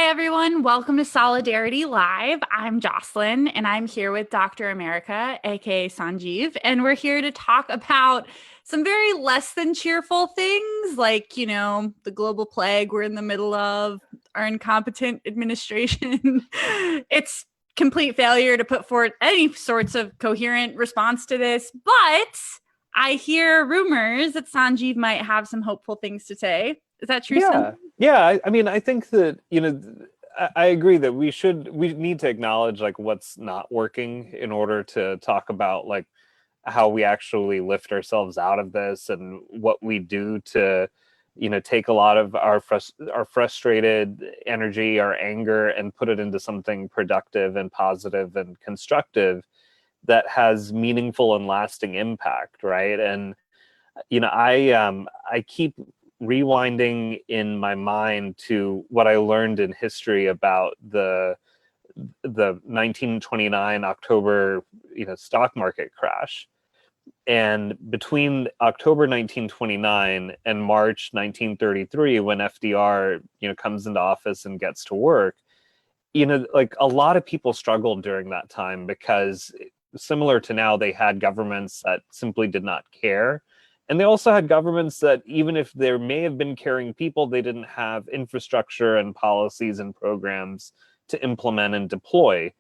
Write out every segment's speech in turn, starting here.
everyone. Welcome to Solidarity Live. I'm Jocelyn, and I'm here with Dr. America, aka Sanjeev, and we're here to talk about some very less than cheerful things like, the global plague we're in the middle of, our incompetent administration. It's complete failure to put forth any sorts of coherent response to this, but I hear rumors that Sanjeev might have some hopeful things to say. Is that true, Yeah, Sanjeev? yeah. I mean, I think that, I agree that we need to acknowledge like what's not working in order to talk about like how we actually lift ourselves out of this and what we do to, take a lot of our frustrated energy, our anger, and put it into something productive and positive and constructive that has meaningful and lasting impact, right? And I keep rewinding in my mind to what I learned in history about the 1929 October stock market crash. And between October 1929 and March 1933, when FDR comes into office and gets to work, like a lot of people struggled during that time because, similar to now, they had governments that simply did not care. And they also had governments that, even if there may have been caring people, they didn't have infrastructure and policies and programs to implement and deploy.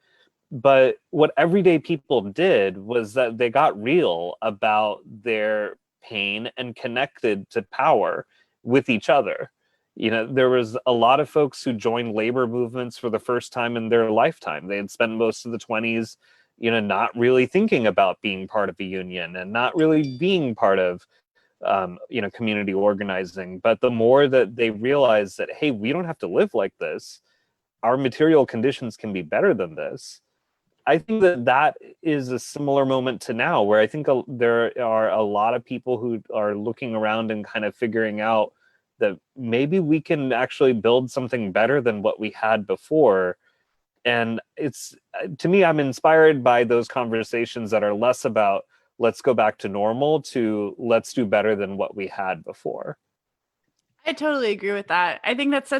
But what everyday people did was that they got real about their pain and connected to power with each other. There was a lot of folks who joined labor movements for the first time in their lifetime. They had spent most of the 20s, not really thinking about being part of a union and not really being part of, community organizing. But the more that they realized that, hey, we don't have to live like this, our material conditions can be better than this. I think that is a similar moment to now, where I think there are a lot of people who are looking around and kind of figuring out that maybe we can actually build something better than what we had before. And it's, to me, I'm inspired by those conversations that are less about let's go back to normal to let's do better than what we had before. I totally agree with that. I think that's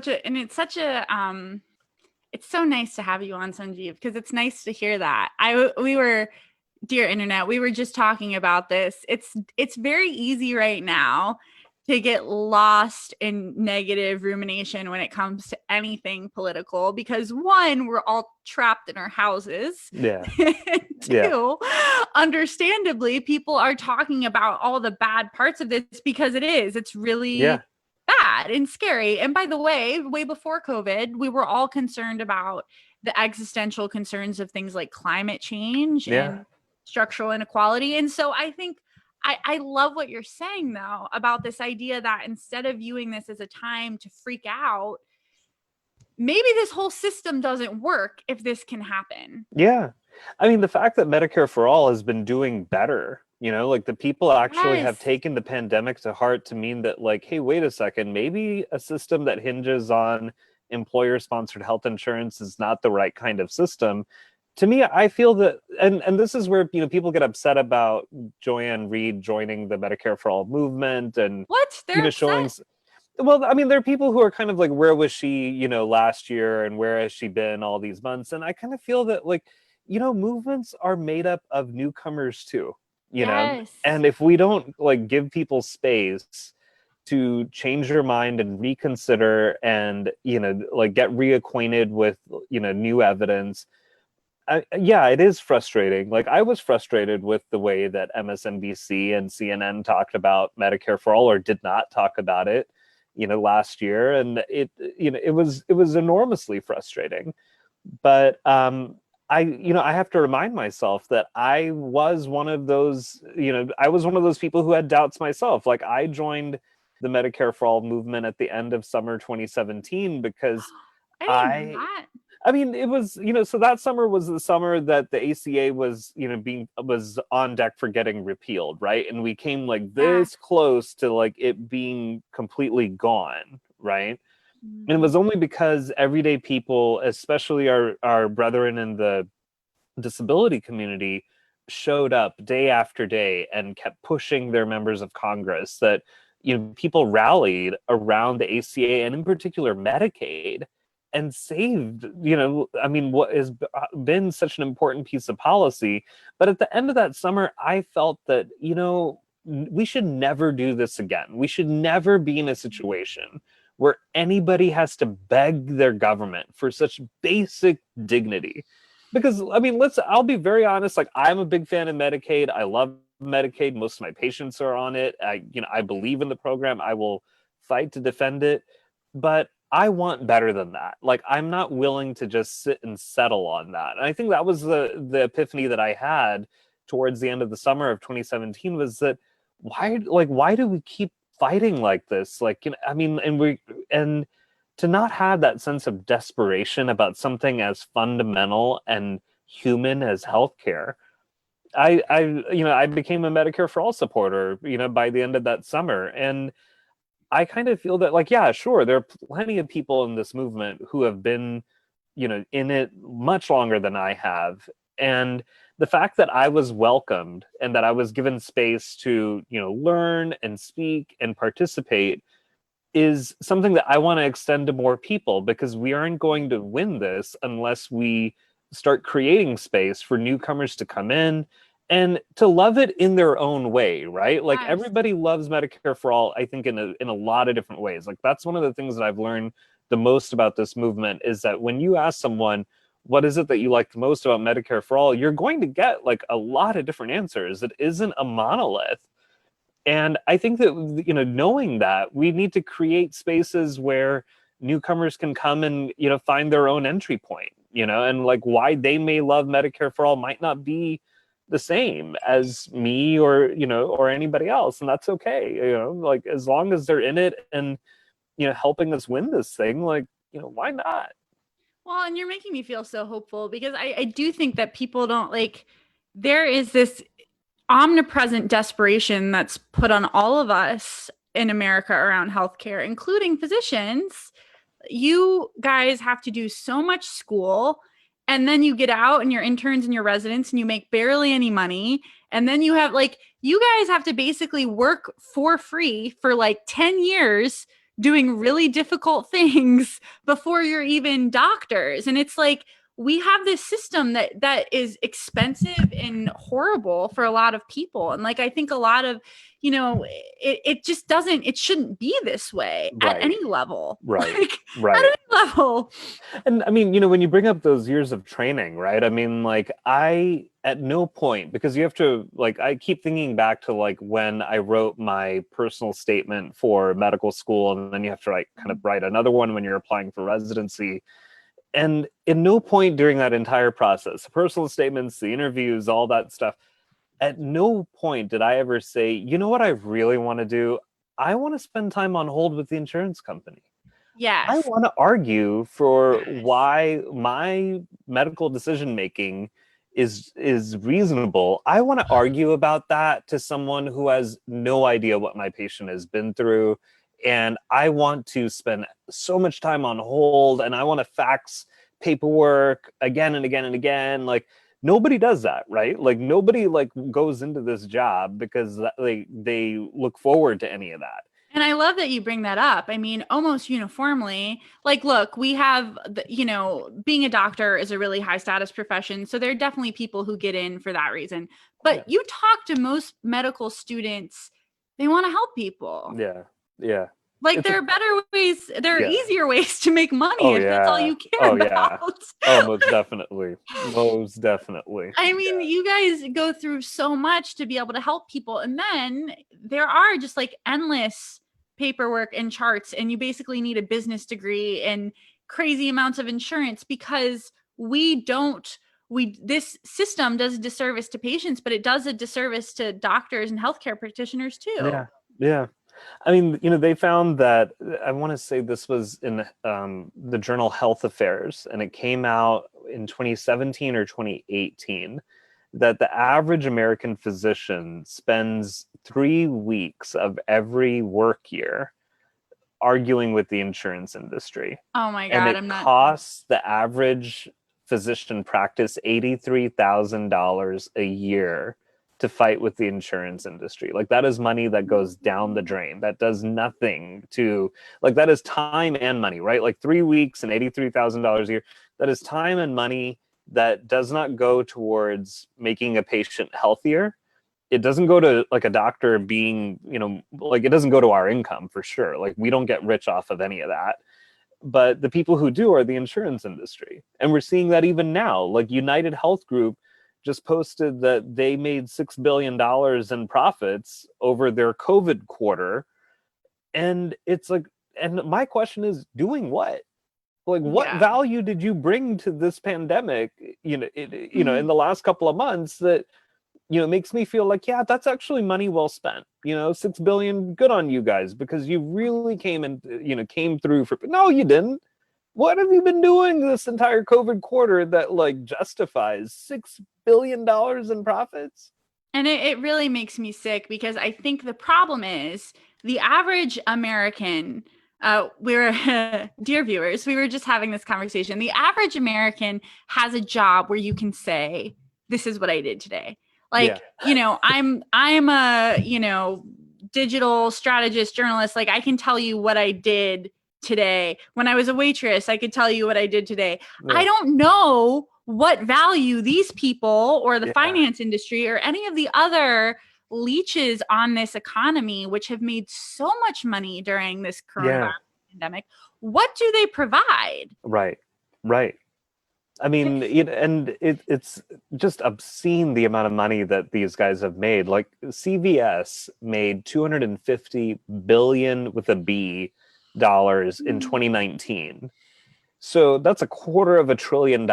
it's so nice to have you on, Sanjeev, because it's nice to hear that. We were, dear internet, we were just talking about this. It's very easy right now to get lost in negative rumination when it comes to anything political, because one, we're all trapped in our houses. Yeah. Yeah. Two, understandably, people are talking about all the bad parts of this because it's really Yeah. bad and scary. And by the way before COVID, we were all concerned about the existential concerns of things like climate change Yeah. and structural inequality. And so I think I love what you're saying, though, about this idea that instead of viewing this as a time to freak out, maybe this whole system doesn't work if this can happen. Yeah. I mean, the fact that Medicare for All has been doing better, like the people actually have Yes. taken the pandemic to heart to mean that, like, hey, wait a second, maybe a system that hinges on employer-sponsored health insurance is not the right kind of system. To me, I feel that, and this is where, people get upset about Joanne Reed joining the Medicare for All movement and, What? They're showing. upset. Well, I mean, there are people who are kind of like, where was she, last year, and where has she been all these months? And I kind of feel that, like, movements are made up of newcomers too, Yes. and if we don't like give people space to change their mind and reconsider and, like get reacquainted with, new evidence. Yeah, it is frustrating. Like, I was frustrated with the way that MSNBC and CNN talked about Medicare for All, or did not talk about it, last year, and it was enormously frustrating. But I have to remind myself that I was one of those people who had doubts myself. Like, I joined the Medicare for All movement at the end of summer 2017 because I didn't know I that. I mean, it was, so that summer was the summer that the ACA was, was on deck for getting repealed, right? And we came like Yeah. this close to like it being completely gone, right? And it Mhm. was only because everyday people, especially our brethren in the disability community, showed up day after day and kept pushing their members of Congress that, people rallied around the ACA and in particular Medicaid. and saved, I mean, what has been such an important piece of policy. But at the end of that summer, I felt that, we should never do this again. We should never be in a situation where anybody has to beg their government for such basic dignity. Because, I mean, I'll be very honest, like, I'm a big fan of Medicaid. I love Medicaid. Most of my patients are on it. I believe in the program. I will fight to defend it. But I want better than that. Like, I'm not willing to just sit and settle on that. And I think that was the epiphany that I had towards the end of the summer of 2017, was that why do we keep fighting like this? Like, I mean, and to not have that sense of desperation about something as fundamental and human as healthcare. I became a Medicare for All supporter, by the end of that summer. And I kind of feel that, like, yeah, sure, there are plenty of people in this movement who have been, in it much longer than I have. And the fact that I was welcomed and that I was given space to, learn and speak and participate is something that I want to extend to more people, because we aren't going to win this unless we start creating space for newcomers to come in and to love it in their own way, right? Like, Yes. everybody loves Medicare for All, I think, in a lot of different ways. Like, that's one of the things that I've learned the most about this movement, is that when you ask someone, what is it that you like the most about Medicare for All, you're going to get like a lot of different answers. It isn't a monolith. And I think that, knowing that, we need to create spaces where newcomers can come and, find their own entry point, and like why they may love Medicare for All might not be the same as me or anybody else. And that's okay. Like, as long as they're in it and, helping us win this thing, like, why not? Well, and you're making me feel so hopeful because I do think that people don't like, there is this omnipresent desperation that's put on all of us in America around healthcare, including physicians. You guys have to do so much school, and then you get out and your interns and your residents and you make barely any money, and then you have like, you guys have to basically work for free for like 10 years doing really difficult things before you're even doctors. And it's like, we have this system that is expensive and horrible for a lot of people. And like, I think a lot of, it just doesn't, it shouldn't be this way at Right, any level. right, Like, at right. any level. And I mean, when you bring up those years of training, right? I mean, like, at no point, because you have to, like, I keep thinking back to like when I wrote my personal statement for medical school, and then you have to like kind of write another one when you're applying for residency. And in no point during that entire process, the personal statements, the interviews, all that stuff, at no point did I ever say, you know what I really want to do? I want to spend time on hold with the insurance company. I Yes. want to argue for Yes. why my medical decision making is reasonable. I want to argue about that to someone who has no idea what my patient has been through. And I want to spend so much time on hold, and I want to fax paperwork again and again and again. Like, nobody does that, right? Like, nobody like goes into this job because they look forward to any of that. And I love that you bring that up. I mean, almost uniformly, like, look, we have, being a doctor is a really high status profession. So there are definitely people who get in for that reason. Yeah. But you talk to most medical students, they want to help people. Yeah. Yeah. Like, It's a there are better ways, there are Yeah. easier ways to make money Oh if that's all yeah. you care Oh yeah. about. Oh, most definitely. Most definitely. I mean, you guys go through so much to be able to help people. And then there are just like endless paperwork and charts, and you basically need a business degree and crazy amounts of insurance because this system does a disservice to patients, but it does a disservice to doctors and healthcare practitioners too. Yeah. Yeah. I mean, they found that, I want to say this was in the journal Health Affairs, and it came out in 2017 or 2018, that the average American physician spends 3 weeks of every work year arguing with the insurance industry. Oh my And God, it I'm not. costs the average physician practice $83,000 a year to fight with the insurance industry. Like, that is money that goes down the drain. That does nothing to, like, that is time and money, right? Like 3 weeks and $83,000 a year. That is time and money that does not go towards making a patient healthier. It doesn't go to like a doctor being, like, it doesn't go to our income for sure. Like, we don't get rich off of any of that. But the people who do are the insurance industry. And we're seeing that even now. Like, United Health Group just posted that they made $6 billion in profits over their COVID quarter. And it's like, and my question is, doing what? Like, what Yeah. value did you bring to this pandemic, in Mhm. the last couple of months that, it makes me feel like, yeah, that's actually money well spent. 6 billion, good on you guys, because you really came through for, no, you didn't. What have you been doing this entire COVID quarter that like justifies $6 billion in profits? And it really makes me sick because I think the problem is the average American, dear viewers, we were just having this conversation. The average American has a job where you can say, this is what I did today. Yeah. Like, I'm a, digital strategist, journalist. Like, I can tell you what I did today. When I was a waitress, I could tell you what I did today. I Yeah. don't know what value these people or the Yeah. finance industry or any of the other leeches on this economy, which have made so much money during this coronavirus Yeah. pandemic, what do they provide? Right. Right. I mean, it's just obscene the amount of money that these guys have made. Like, CVS made 250 billion with a B dollars in 2019. So that's $250 billion,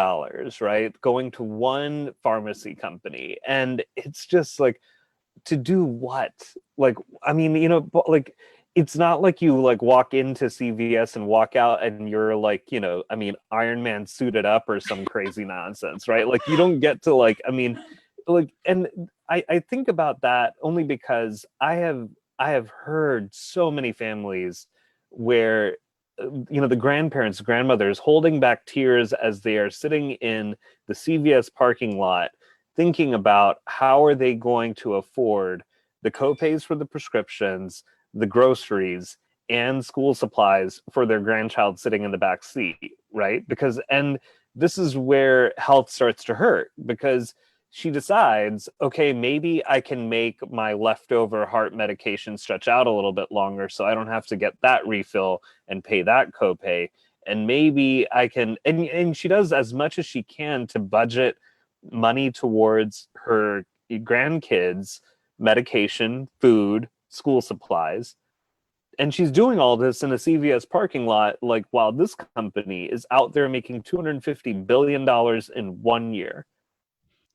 right? Going to one pharmacy company. And it's just like, to do what? Like, I mean, like, it's not like you like walk into CVS and walk out and you're like, I mean, Iron Man suited up or some crazy nonsense, right? Like, you don't get to like, I mean, like, and I think about that only because I have heard so many families where the grandparents, grandmothers holding back tears as they are sitting in the CVS parking lot thinking about how are they going to afford the copays for the prescriptions, the groceries, and school supplies for their grandchild sitting in the back seat, right? And this is where health starts to hurt, because she decides, okay, maybe I can make my leftover heart medication stretch out a little bit longer so I don't have to get that refill and pay that copay. And maybe I can, and she does as much as she can to budget money towards her grandkids, medication, food, school supplies. And she's doing all this in a CVS parking lot, like, while this company is out there making $250 billion in 1 year.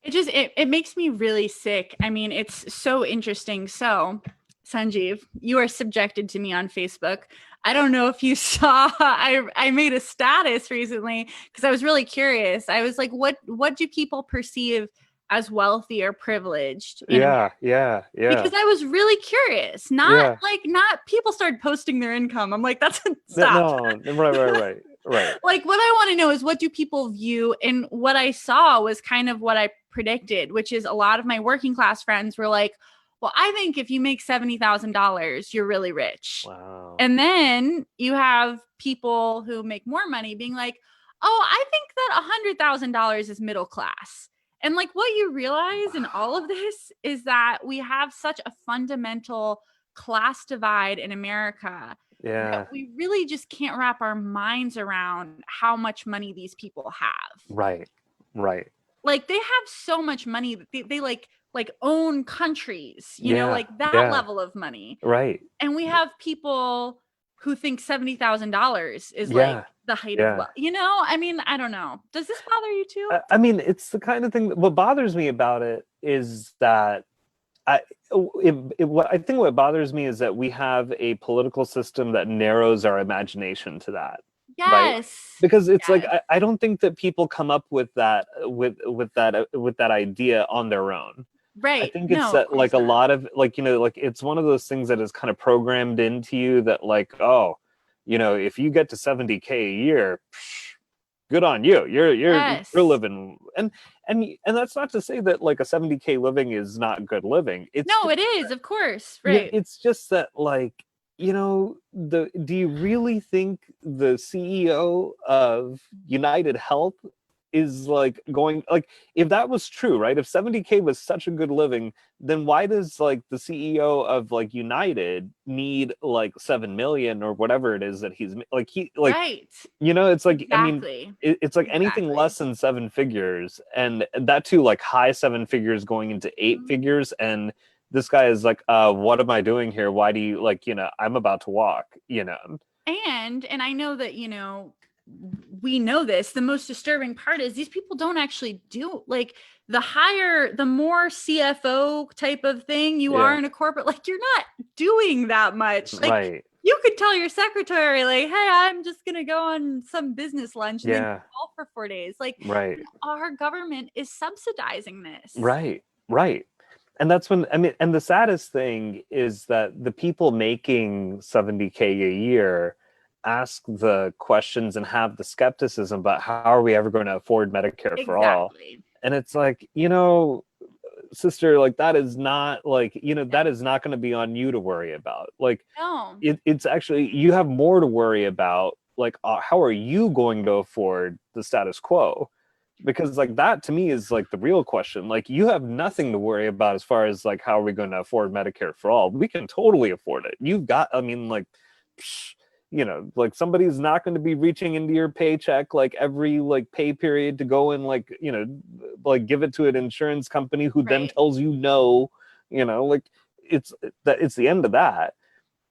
It makes me really sick. I mean, it's so interesting. So, Sanjeev, you are subjected to me on Facebook. I don't know if you saw, I made a status recently because I was really curious. I was like, what do people perceive as wealthy or privileged in America? Yeah, yeah, yeah, Because I was really curious. yeah. Not people started posting their income. I'm like, that's stop. No, right, right, right, right. Like, what I want to know is, what do people view? And what I saw was kind of what I predicted, which is a lot of my working class friends were like, well, I think if you make $70,000, you're really rich. Wow. And then you have people who make more money being like, oh, I think that $100,000 is middle class. And like, what you realize in all of this is that we have such a fundamental class divide in America that Yeah, we really just can't wrap our minds around how much money these people have. right, right. Like, they have so much money that they like own countries, Yeah, like that yeah, level of money. right. And we have people who think $70,000 is like Yeah, the height of yeah. wealth. I mean, I don't know. Does this bother you too? I mean, it's the kind of thing that, what bothers me about it is that I, what I think what bothers me is that we have a political system that narrows our imagination to that, right? Yes. Because it's like, Yes. I don't think that people come up with that with that idea on their own. I Right. think it's No, of that, like, course a not. lot of, like, like, it's one of those things that is kind of programmed into you that, like, oh, if you get to 70K a year, good on you. You're Yes. living, and that's not to say that like a 70K living is not good living. It's No, just, it is, of course. yeah, Right. it's just that like, do you really think the CEO of United Health is like going, like, if that was true, right? If 70K was such a good living, then why does like the CEO of like United need like 7 million or whatever it is that he's like, he like, Right. it's like, I mean, Exactly. it's like anything Exactly. less than seven figures, and that too, like high seven figures going into eight Mhm. figures, and this guy is like, what am I doing here? Why do you like, I'm about to walk. And I know that, we know this. The most disturbing part is these people don't actually do like the more CFO type of thing you are Yeah, in a corporate, like you're not doing that much. Like right. you could tell your secretary, like, hey, I'm just gonna go on some business lunch and then Yeah, call for 4 days. Like right. our government is subsidizing this. Right, right. And that's when, I mean, and the saddest thing is that the people making 70K a year ask the questions and have the skepticism about how are we ever going to afford Medicare for all? Exactly. And it's like, sister, like that is not like, that is not going to be on you to worry about. Like, No. it's actually, you have more to worry about. Like, how are you going to afford the status quo? Because like that to me is like the real question. Like, you have nothing to worry about as far as like how are we going to afford Medicare for all. We can totally afford it. You've got, I mean, like, psh, like somebody's not going to be reaching into your paycheck like every like pay period to go and like, like give it to an insurance company who then Right. tells you no. Like, it's it's the end of that.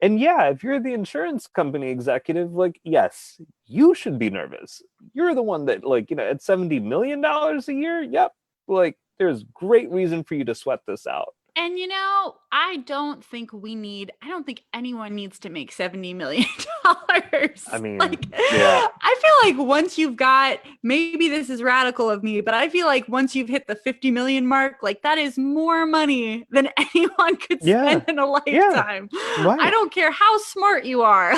And yeah, if you're the insurance company executive, like, yes, you should be nervous. You're the one that, like, at $70 million a year, yep, like, there's great reason for you to sweat this out. And I don't think anyone needs to make $70 million. I Like, mean, yeah, I feel like once you've got, maybe this is radical of me, but I feel like once you've hit the 50 million mark, like that is more money than anyone could spend yeah, in a yeah, lifetime. I right. don't care how smart you are.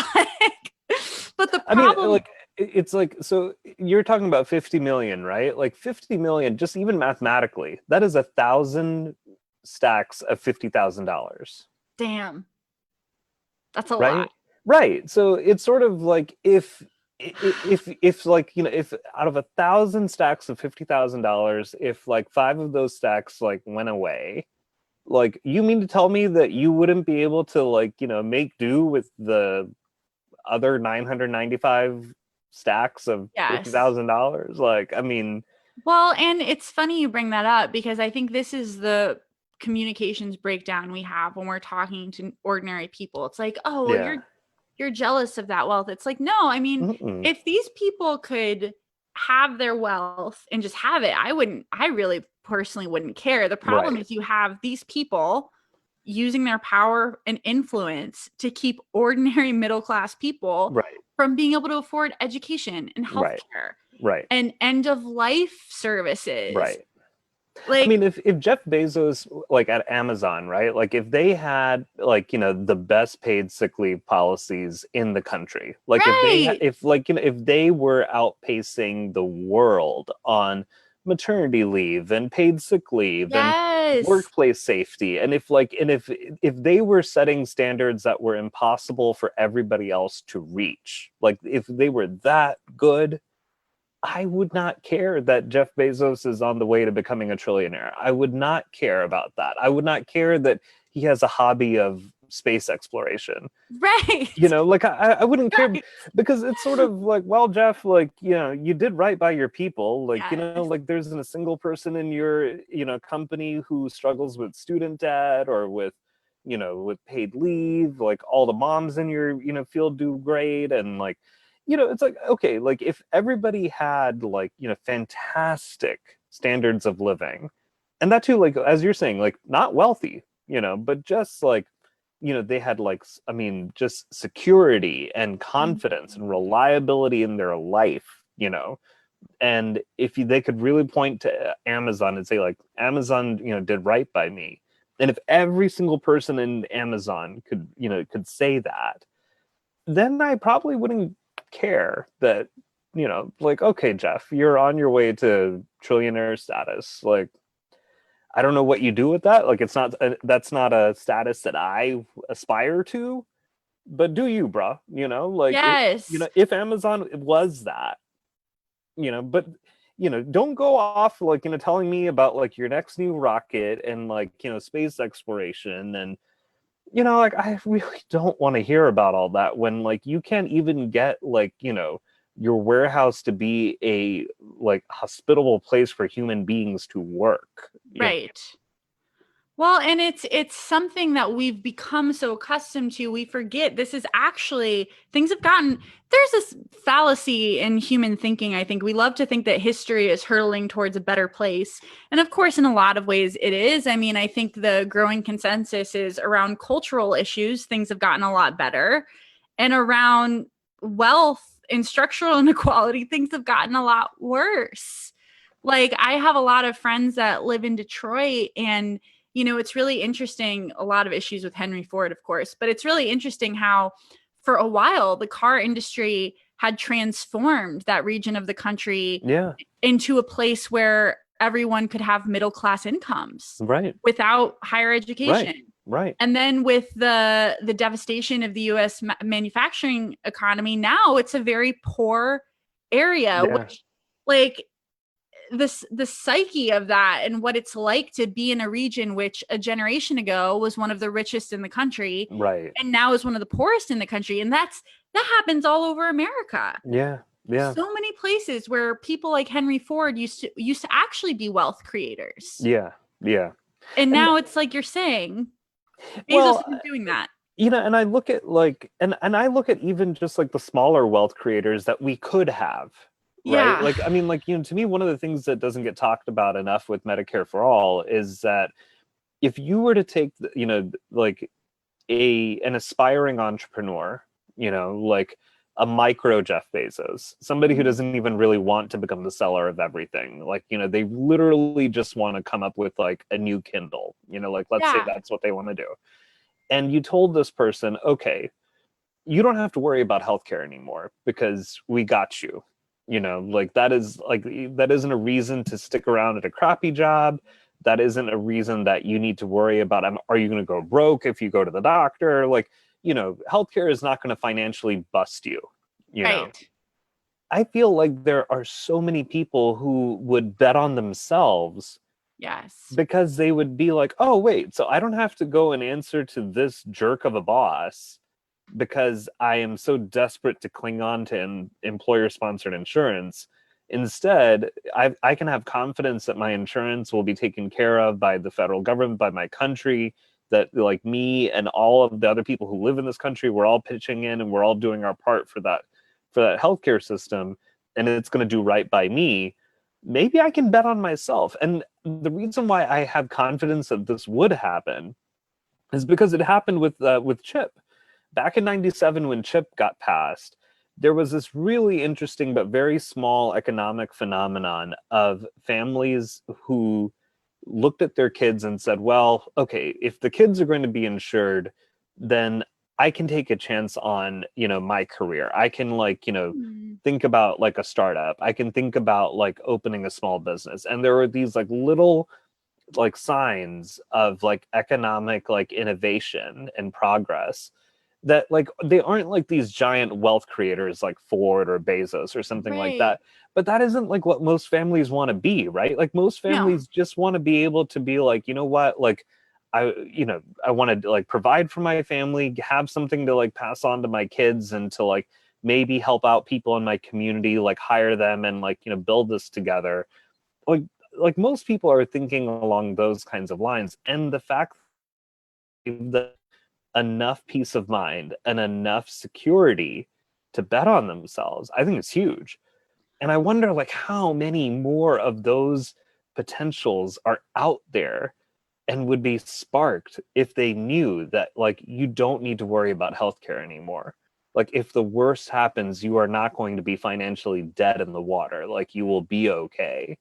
But the I mean, problem, like, it's like, so you're talking about 50 million, right? Like 50 million, just even mathematically, that is 1,000 stacks of $50,000. damn, that's a lot. Right, right. So it's sort of like if like, if out of 1,000 stacks of $50,000, if like five of those stacks like went away, like, you mean to tell me that you wouldn't be able to like, make do with the other 995 stacks of Yes. $50,000? Like, I mean, Well, and it's funny you bring that up because I think this is the communications breakdown we have when we're talking to ordinary people. It's like, oh, well, yeah. you're jealous of that wealth. It's like, no, I mean, Mm-mm. if these people could have their wealth and just have it, I really personally wouldn't care. The problem Right, is you have these people using their power and influence to keep ordinary middle class people right, from being able to afford education and right, healthcare right, and end of life services. right. I Like, mean, if Jeff Bezos, like at Amazon, right? Like if they had like, the best paid sick leave policies in the country, like right. if like, if they were outpacing the world on maternity leave and paid sick leave and Yes. workplace safety, and if they were setting standards that were impossible for everybody else to reach, like if they were that good, I would not care that Jeff Bezos is on the way to becoming a trillionaire. I would not care about that. I would not care that he has a hobby of space exploration. Right. Like I wouldn't care, Right. because it's sort of like, well, Jeff, like, you did right by your people. Like, Yes. like there isn't a single person in your, company who struggles with student debt or with, with paid leave. Like all the moms in your, field do great. And like, it's like, okay, like if everybody had like, fantastic standards of living, and that too, like, as you're saying, like not wealthy, but just like, they had like, I mean, just security and confidence and reliability in their life, and if they could really point to Amazon and say like, Amazon, did right by me, and if every single person in Amazon could, could say that, then I probably wouldn't care that like, okay, Jeff, you're on your way to trillionaire status. Like, I don't know what you do with that. Like, that's not a status that I aspire to, but do you, bruh? Like, Yes. if Amazon was that, but don't go off like, telling me about like your next new rocket and like, space exploration and like, I really don't want to hear about all that when like you can't even get like, your warehouse to be a like hospitable place for human beings to work. Right. Well, and it's something that we've become so accustomed to, we forget this is actually things have gotten there's this fallacy in human thinking. I think we love to think that history is hurtling towards a better place. And of course, in a lot of ways it is. I mean, I think the growing consensus is around cultural issues, things have gotten a lot better. And around wealth and structural inequality, things have gotten a lot worse. Like I have a lot of friends that live in Detroit, and it's really interesting. A lot of issues with Henry Ford, of course, but it's really interesting how for a while the car industry had transformed that region of the country Yeah. into a place where everyone could have middle class incomes Right. without higher education. Right. Right. And then with the devastation of the US manufacturing economy, now it's a very poor area, Yeah. which like the psyche of that and what it's like to be in a region which a generation ago was one of the richest in the country Right. and now is one of the poorest in the country. And that happens all over America. Yeah. Yeah. So many places where people like Henry Ford used to actually be wealth creators. Yeah. Yeah. And And now it's like you're saying Bezos well, isn't doing that. and I look at like and I look at even just like the smaller wealth creators that we could have, right? Yeah. Like, I mean, like, to me, one of the things that doesn't get talked about enough with Medicare for All is that if you were to take, like an aspiring entrepreneur, like a micro Jeff Bezos, somebody who doesn't even really want to become the seller of everything, like, they literally just want to come up with like a new Kindle, like, let's say Yeah. that's what they want to do. And you told this person, okay, you don't have to worry about healthcare anymore because we got you. Like, that isn't a reason to stick around at a crappy job. That isn't a reason that you need to worry about, are you going to go broke if you go to the doctor? Like, healthcare is not going to financially bust you. Right. I feel like there are so many people who would bet on themselves Yes. because they would be like, oh, wait, so I don't have to go and answer to this jerk of a boss because I am so desperate to cling on to employer-sponsored insurance. Instead, I can have confidence that my insurance will be taken care of by the federal government, by my country, that like me and all of the other people who live in this country, we're all pitching in and we're all doing our part for that healthcare system, and it's going to do right by me. Maybe I can bet on myself. And the reason why I have confidence that this would happen is because it happened with Chip. Back in 97, when Chip got passed, there was this really interesting but very small economic phenomenon of families who looked at their kids and said, well, okay, if the kids are going to be insured, then I can take a chance on, my career. I can think about like a startup. I can think about like opening a small business. And there were these like little like signs of like economic like innovation and progress that like they aren't like these giant wealth creators like Ford or Bezos or something like Right. that, but that isn't like what most families want to be, right? Like most No. families just want to be able to be like, what, like I want to like provide for my family, have something to like pass on to my kids, and to like maybe help out people in my community, like hire them and like build this together. Like most people are thinking along those kinds of lines, and the fact that enough peace of mind and enough security to bet on themselves, I think it's huge. And I wonder like how many more of those potentials are out there and would be sparked if they knew that like you don't need to worry about healthcare anymore. Like if the worst happens, you are not going to be financially dead in the water. Like you will be okay.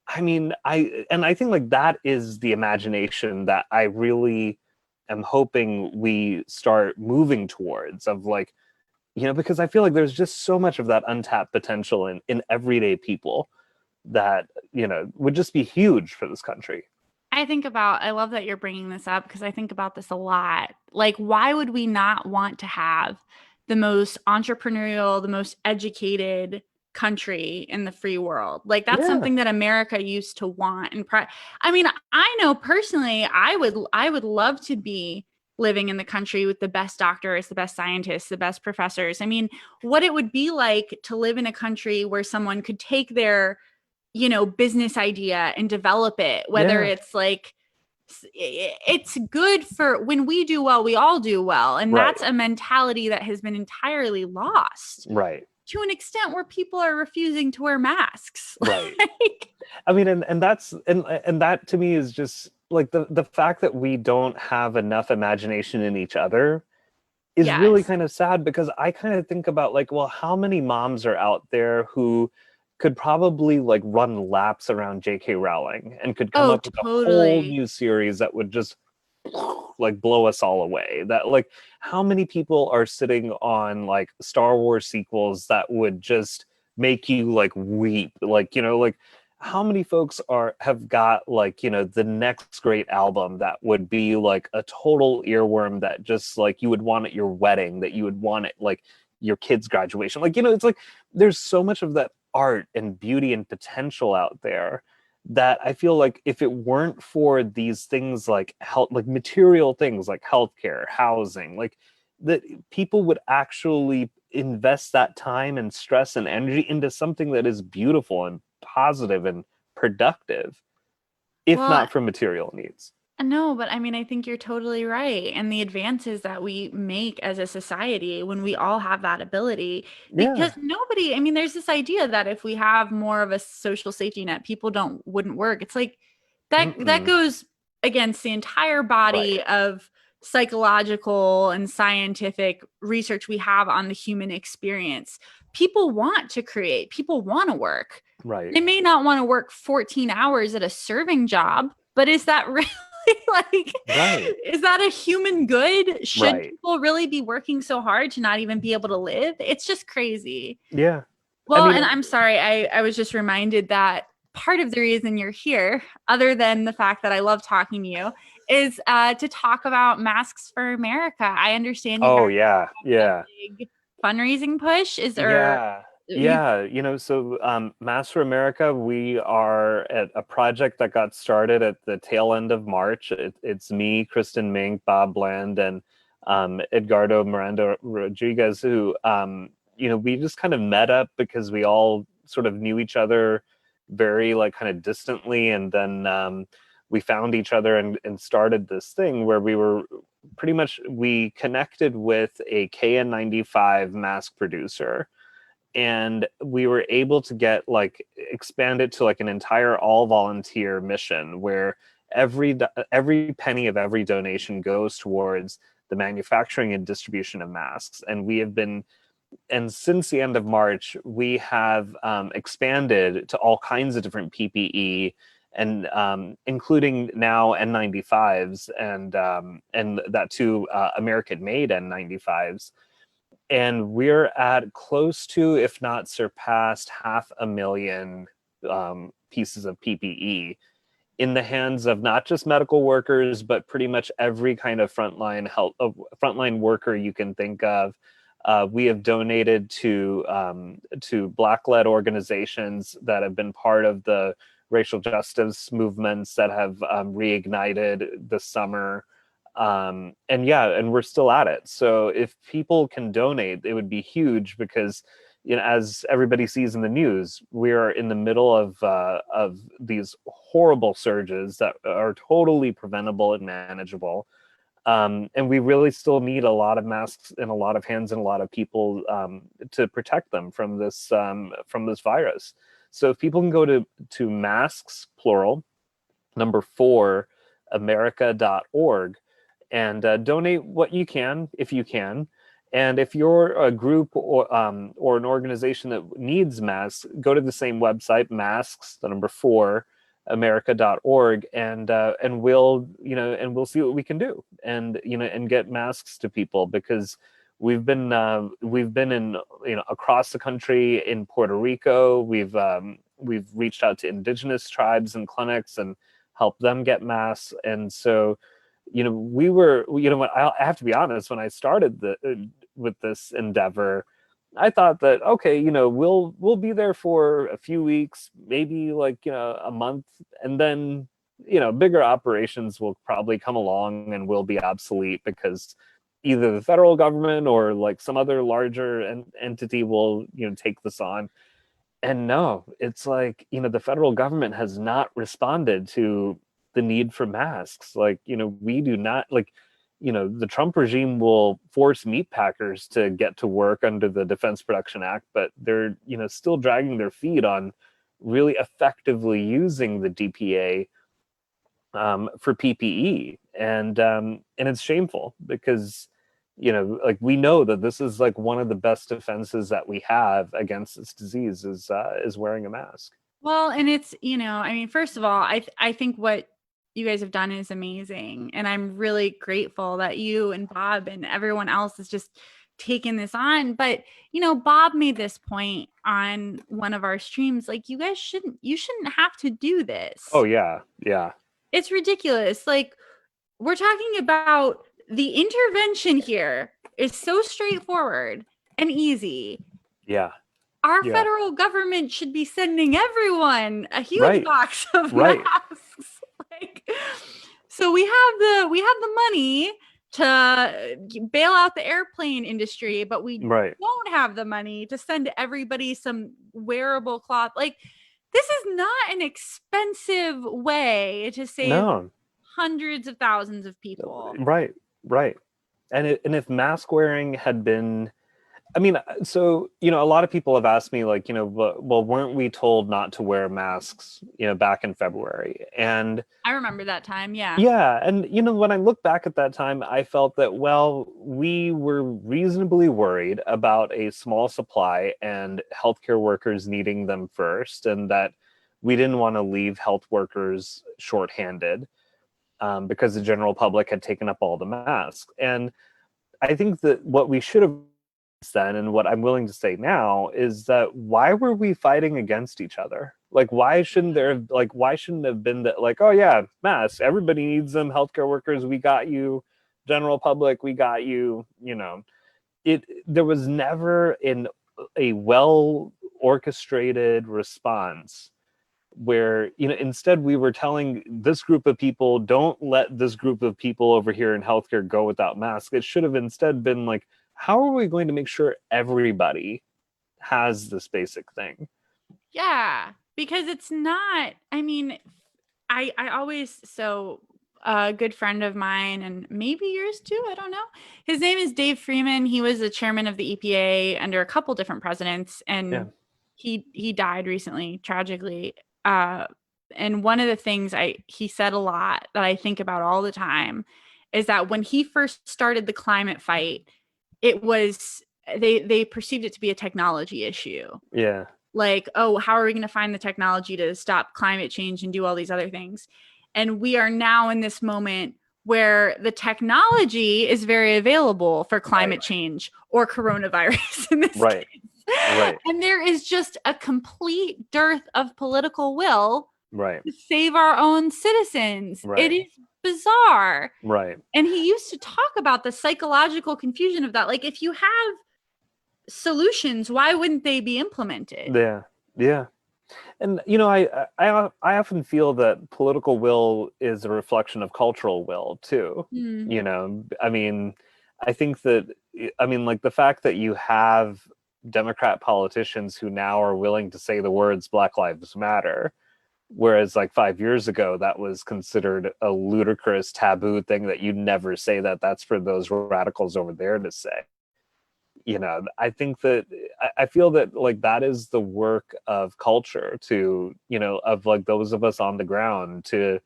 I mean, I think like that is the imagination that I really am hoping we start moving towards, of like because I feel like there's just so much of that untapped potential in everyday people that, would just be huge for this country. I love that you're bringing this up because I think about this a lot. Like, why would we not want to have the most entrepreneurial, the most educated country in the free world? Like, that's Yeah. something that America used to want. I mean, I know personally, I would love to be living in the country with the best doctors, the best scientists, the best professors. I mean, what it would be like to live in a country where someone could take their business idea and develop it, whether Yeah. it's like it's good for when we do well, we all do well. And Right. that's a mentality that has been entirely lost Right. to an extent where people are refusing to wear masks. Right. Like, I mean, and that to me is just like the fact that we don't have enough imagination in each other is really yes. kind of sad, because I kind of think about, like, well, how many moms are out there who could probably like run laps around J.K. Rowling and could come Oh, up with a whole totally. new series that would just like blow us all away. That, like, how many people are sitting on like Star Wars sequels that would just make you like weep, like, like how many folks have got like, the next great album that would be like a total earworm, that just like you would want at your wedding, that you would want at like your kid's graduation, like, it's like there's so much of that art and beauty and potential out there that I feel like if it weren't for these things like health, like material things like healthcare, housing, like, that people would actually invest that time and stress and energy into something that is beautiful and positive and productive, if Well, not for material needs. no, but I mean, I think you're totally right. And the advances that we make as a society when we all have that ability, because Yeah. nobody, I mean, there's this idea that if we have more of a social safety net, people don't wouldn't work. It's like that Mm-mm. goes against the entire Right. body of psychological and scientific research we have on the human experience. People want to create, people want to work. Right. They may not want to work 14 hours at a serving job, but is that really like, Right. is that a human good? Should Right. people really be working so hard to not even be able to live? It's just crazy. Yeah. I Well, and mean, I'm sorry, I was just reminded that part of the reason you're here, other than the fact that I love talking to you, is to talk about Masks for America. I understand you guys oh yeah, have a yeah. big fundraising push. Is there Yeah. you? Yeah, so Mass for America, we are at a project that got started at the tail end of March. It's me, Kristen Mink, Bob Bland, and Edgardo Miranda Rodriguez, who, we just kind of met up because we all sort of knew each other very like kind of distantly. And then we found each other and started this thing where we connected with a KN95 mask producer, and we were able to get like expand it to like an entire all volunteer mission where every penny of every donation goes towards the manufacturing and distribution of masks. And since the end of March, we have expanded to all kinds of different PPE, and including now N95s, and that too, American made N95s. And we're at close to, if not surpassed, 500,000 pieces of PPE in the hands of not just medical workers, but pretty much every kind of frontline worker you can think of. We have donated to Black-led organizations that have been part of the racial justice movements that have reignited this summer. And yeah, and we're still at it. So if people can donate, it would be huge, because as everybody sees in the news, we are in the middle of these horrible surges that are totally preventable and manageable. And we really still need a lot of masks in a lot of hands and a lot of people to protect them from this virus. So if people can go to masks, plural, number 4, america.org, and donate what you can, if you can. And if you're a group or an organization that needs masks, go to the same website, masks, the number 4, america.org, and we'll see what we can do, and and get masks to people, because we've been in, across the country in Puerto Rico. We've reached out to indigenous tribes and clinics and helped them get masks. And so, we were, I have to be honest, when I started with this endeavor, I thought that, okay, we'll be there for a few weeks, maybe like, a month, and then, bigger operations will probably come along and will be obsolete because either the federal government or like some other larger entity will, take this on. And no, it's like, the federal government has not responded to the need for masks. Like, we do not, like, the Trump regime will force meat packers to get to work under the Defense Production Act, but they're, still dragging their feet on really effectively using the DPA for PPE. And it's shameful because, like, we know that this is like one of the best defenses that we have against this disease is wearing a mask. Well, and it's, I mean, first of all, I think what you guys have done is amazing. And I'm really grateful that you and Bob and everyone else is just taking this on. But, Bob made this point on one of our streams, like, you shouldn't have to do this. Oh, yeah. Yeah. It's ridiculous. Like, we're talking about the intervention here is so straightforward and easy. Yeah. Our federal government should be sending everyone a huge box of masks. Like, so we have the money to bail out the airplane industry, but we don't have the money to send everybody some wearable cloth. Like, this is not an expensive way to save hundreds of thousands of people. Right. And if mask wearing had been, I mean, so, a lot of people have asked me, like, well, weren't we told not to wear masks, back in February? And I remember that time. Yeah. Yeah. And, when I look back at that time, I felt that, well, we were reasonably worried about a small supply and healthcare workers needing them first, and that we didn't want to leave health workers shorthanded because the general public had taken up all the masks. And I think that what we should have then, and what I'm willing to say now, is that why were we fighting against each other? Like, why shouldn't have been that, like, oh yeah, masks, everybody needs them, healthcare workers, we got you, general public, we got you, there was never a well orchestrated response where, instead we were telling this group of people, don't let this group of people over here in healthcare go without masks. It should have instead been like, how are we going to make sure everybody has this basic thing? Yeah, because it's not, I mean, I always, so a good friend of mine, and maybe yours too, I don't know. His name is Dave Freeman. He was the chairman of the EPA under a couple different presidents, and he died recently, tragically. And one of the things he said a lot that I think about all the time is that when he first started the climate fight, it was, they perceived it to be a technology issue. Yeah. Like, oh, how are we going to find the technology to stop climate change and do all these other things? And we are now in this moment where the technology is very available for climate change or coronavirus in this case. Right. And there is just a complete dearth of political will to save our own citizens. Right. It is bizarre. Right. And he used to talk about the psychological confusion of that. Like, if you have solutions, why wouldn't they be implemented? Yeah. And, I often feel that political will is a reflection of cultural will too. I mean, I think that, like, the fact that you have Democrat politicians who now are willing to say the words Black Lives Matter, whereas like 5 years ago, that was considered a ludicrous taboo thing that you never say that's for those radicals over there to say. I think that I feel that, like, that is the work of culture to, of like those of us on the ground to,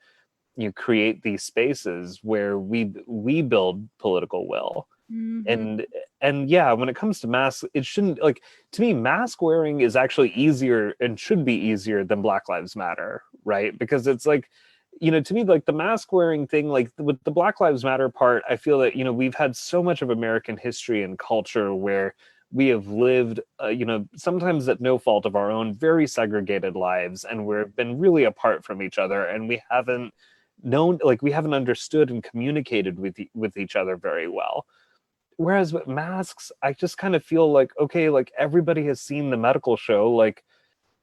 create these spaces where we build political will. And yeah, when it comes to masks, it shouldn't, like, to me, mask wearing is actually easier and should be easier than Black Lives Matter, right? Because it's like, to me, like the mask wearing thing, like with the Black Lives Matter part, I feel that, we've had so much of American history and culture where we have lived, sometimes at no fault of our own, very segregated lives, and we've been really apart from each other, and we haven't known, like, we haven't understood and communicated with each other very well. Whereas with masks, I just kind of feel like, okay, like everybody has seen the medical show, like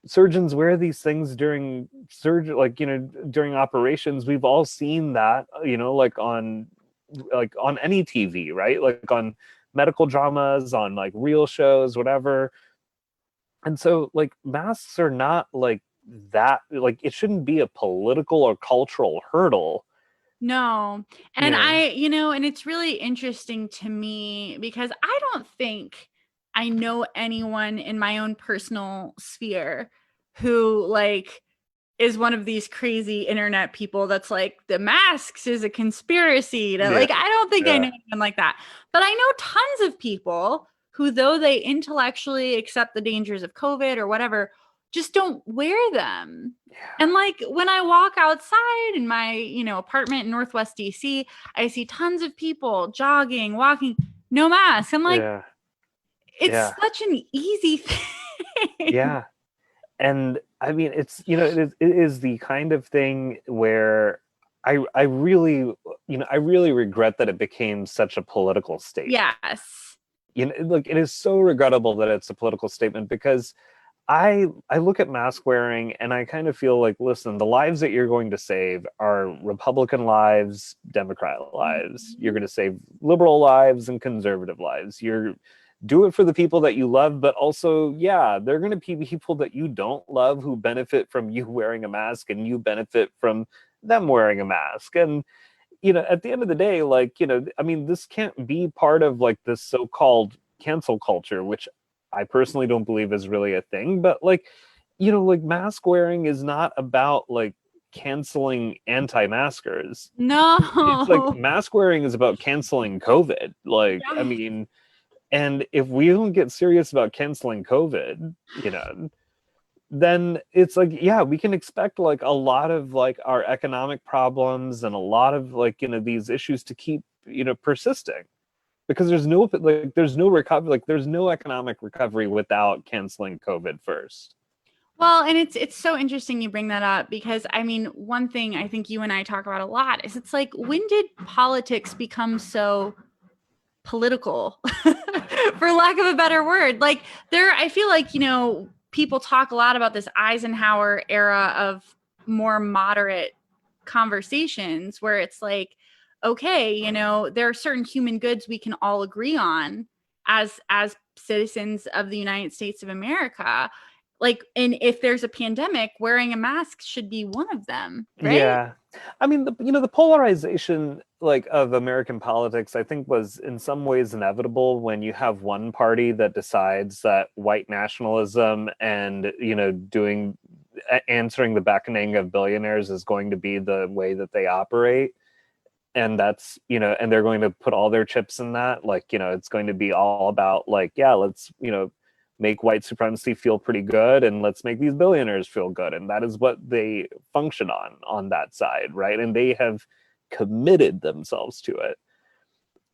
surgeons wear these things during surgery, like, during operations. We've all seen that, like on any TV, right? Like on medical dramas, on like real shows, whatever. And so like masks are not like that, like it shouldn't be a political or cultural hurdle, No. you And know? and it's really interesting to me because I don't think I know anyone in my own personal sphere who like is one of these crazy internet people that's like the masks is a conspiracy to Yeah. like I don't think I know Yeah. anyone like that. But I know tons of people who though they intellectually accept the dangers of COVID or whatever, just don't wear them. And like when I walk outside in my, apartment in Northwest DC, I see tons of people jogging, walking, no mask. I'm like, Yeah. it's Yeah. such an easy thing. Yeah. And I mean, it's, it is the kind of thing where I really, I really regret that it became such a political statement. Yes. Like it is so regrettable that it's a political statement, because I look at mask wearing and I kind of feel like, listen, the lives that you're going to save are Republican lives, Democrat lives. You're Mhm. going to save liberal lives and conservative lives. You're do it for the people that you love, but also, yeah, there are going to be people that you don't love who benefit from you wearing a mask, and you benefit from them wearing a mask. And at the end of the day, like, I mean, this can't be part of like this so-called cancel culture, which I personally don't believe is really a thing. But like, like mask wearing is not about like canceling anti-maskers. It's like No. mask wearing is about canceling COVID. Like, I Yes. mean, and if we don't get serious about canceling COVID, then it's like, yeah, we can expect like a lot of like our economic problems and a lot of like, these issues to keep, persisting, because there's no recovery, like there's no economic recovery without canceling COVID first. Well, and it's so interesting you bring that up because I mean, one thing I think you and I talk about a lot is it's like when did politics become so political for lack of a better word? Like there I feel like, people talk a lot about this Eisenhower era of more moderate conversations where it's like okay, there are certain human goods we can all agree on as citizens of the United States of America, like and if there's a pandemic wearing a mask should be one of them, right? Yeah. I mean, the polarization like of American politics, I think, was in some ways inevitable when you have one party that decides that white nationalism and, doing answering the beckoning of billionaires is going to be the way that they operate. And that's, and they're going to put all their chips in that. Like, it's going to be all about like, yeah, let's, make white supremacy feel pretty good, and let's make these billionaires feel good. And that is what they function on that side, right? And they have committed themselves to it.